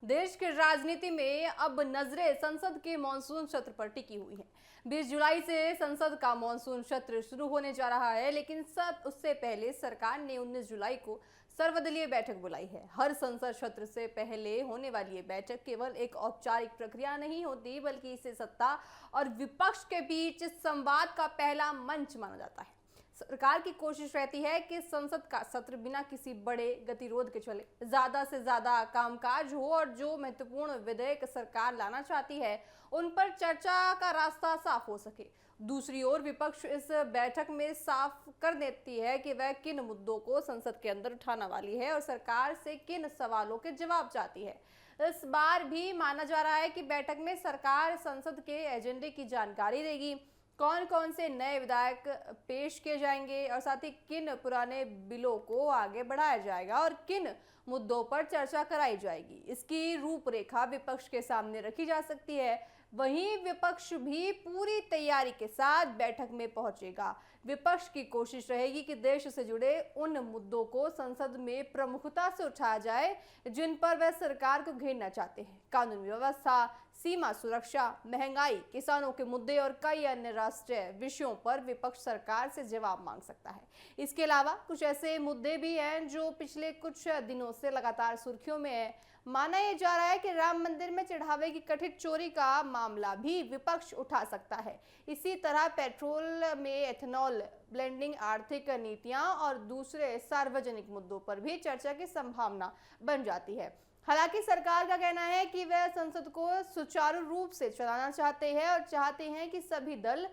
देश की राजनीति में अब नजरें संसद के मॉनसून सत्र पर टिकी हुई हैं। 20 जुलाई से संसद का मॉनसून सत्र शुरू होने जा रहा है, लेकिन सब उससे पहले सरकार ने 19 जुलाई को सर्वदलीय बैठक बुलाई है। हर संसद सत्र से पहले होने वाली ये बैठक केवल एक औपचारिक प्रक्रिया नहीं होती, बल्कि इसे सत्ता और विपक्ष के बीच संवाद का पहला मंच माना जाता है। सरकार की कोशिश रहती है कि संसद का सत्र बिना किसी बड़े गतिरोध के चले, ज्यादा से ज्यादा कामकाज हो और जो महत्वपूर्ण विधेयक सरकार लाना चाहती है उन पर चर्चा का रास्ता साफ हो सके। दूसरी ओर विपक्ष इस बैठक में साफ कर देती है कि वह किन मुद्दों को संसद के अंदर उठाने वाली है और सरकार से किन सवालों के जवाब चाहती है। इस बार भी माना जा रहा है कि बैठक में सरकार संसद के एजेंडे की जानकारी देगी, कौन कौन से नए विधेयक पेश किए जाएंगे और साथ ही किन पुराने बिलों को आगे बढ़ाया जाएगा और किन मुद्दों पर चर्चा कराई जाएगी। इसकी रूपरेखा विपक्ष के सामने रखी जा सकती है। वहीं विपक्ष भी पूरी तैयारी के साथ बैठक में पहुंचेगा। विपक्ष की कोशिश रहेगी कि देश से जुड़े उन मुद्दों को संसद में प्रमुखता से उठाया जाए जिन पर वह सरकार को घेरना चाहते हैं। कानून व्यवस्था, सीमा सुरक्षा, महंगाई, किसानों के मुद्दे और कई अन्य राष्ट्रीय विषयों पर विपक्ष सरकार से जवाब मांग सकता है। इसके अलावा कुछ ऐसे मुद्दे भी हैं जो पिछले कुछ दिनों से लगातार सुर्खियों में है। माना यह जा रहा है कि राम मंदिर में चढ़ावे की कथित चोरी का मामला भी विपक्ष उठा सकता है। इसी तरह पेट्रोल में एथेनॉल ब्लेंडिंग, आर्थिक नीतियां और दूसरे सार्वजनिक मुद्दों पर भी चर्चा की संभावना बन जाती है। हालांकि सरकार का कहना है कि वह संसद को सुचारू रूप से चलाना चाहते हैं और चाहते हैं कि सभी दल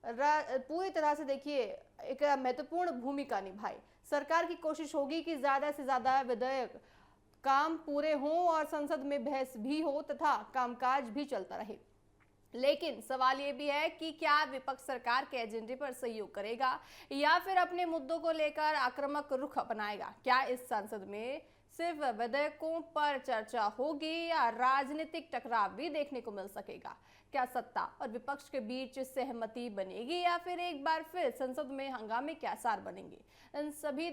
पूरी तरह से एक महत्वपूर्ण भूमिका निभाए। सरकार की कोशिश होगी कि ज्यादा से ज्यादा विधेयक काम पूरे हों और संसद में बहस भी हो तथा कामकाज भी चलता रहे। लेकिन सवाल यह भी है कि क्या विपक्ष सरकार के एजेंडे पर सहयोग करेगा या फिर अपने मुद्दों को लेकर आक्रामक रुख अपनाएगा। क्या इस संसद में सिर्फ विधेयकों पर चर्चा होगी या राजनीतिक टकराव भी देखने को मिल सकेगा। क्या सत्ता और विपक्ष के बीच सहमति बनेगी या फिर एक बार फिर संसद में हंगामे के आसार बनेंगे। इन सभी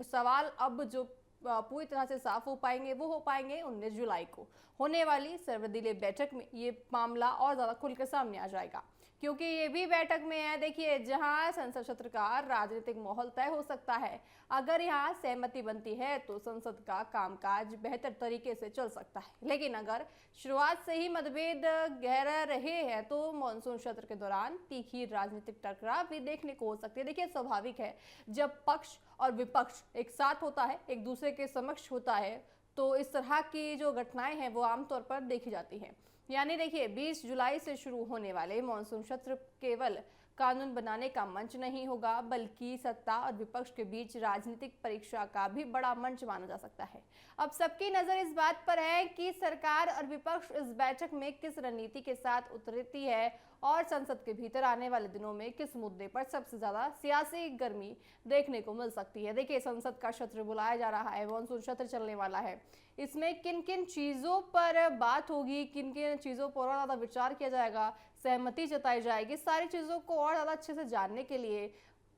सवाल अब जो पूरी तरह से साफ हो पाएंगे वो हो पाएंगे 19 जुलाई को होने वाली सर्वदलीय बैठक में। ये मामला और ज्यादा खुलकर सामने आ जाएगा, क्योंकि ये भी बैठक में है जहां संसद सत्र का राजनीतिक माहौल तय हो सकता है। अगर यहाँ सहमति बनती है तो संसद का कामकाज बेहतर तरीके से चल सकता है, लेकिन अगर शुरुआत से ही मतभेद गहरा रहे हैं तो मॉनसून सत्र के दौरान तीखी राजनीतिक टकराव भी देखने को हो सकती है। स्वाभाविक है, जब पक्ष और विपक्ष एक साथ होता है, एक दूसरे के समक्ष होता है, तो इस तरह की जो घटनाएं हैं वो आमतौर पर देखी जाती हैं। यानी 20 जुलाई से शुरू होने वाले मॉनसून सत्र केवल कानून बनाने का मंच नहीं होगा, बल्कि सत्ता और विपक्ष के बीच राजनीतिक परीक्षा का भी बड़ा मंच माना जा सकता है। अब सबकी नजर इस बात पर है कि सरकार और विपक्ष इस बैठक में किस रणनीति के साथ उतरती है और संसद के भीतर आने वाले दिनों में किस मुद्दे पर सबसे ज्यादा सियासी गर्मी देखने को मिल सकती है। संसद का सत्र बुलाया जा रहा है, मॉनसून सत्र चलने वाला है। इसमें किन किन चीजों पर बात होगी, किन किन चीजों पर और ज्यादा विचार किया जाएगा, सहमति जताई जाएगी, सारी चीजों को और ज्यादा अच्छे से जानने के लिए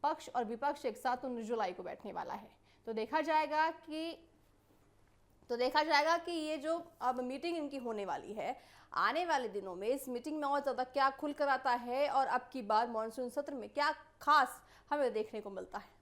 पक्ष और विपक्ष एक साथ 19 जुलाई को बैठने वाला है। तो देखा जाएगा कि ये जो अब मीटिंग इनकी होने वाली है, आने वाले दिनों में इस मीटिंग में और ज्यादा क्या खुलकर आता है और अब की बार मॉनसून सत्र में क्या खास हमें देखने को मिलता है।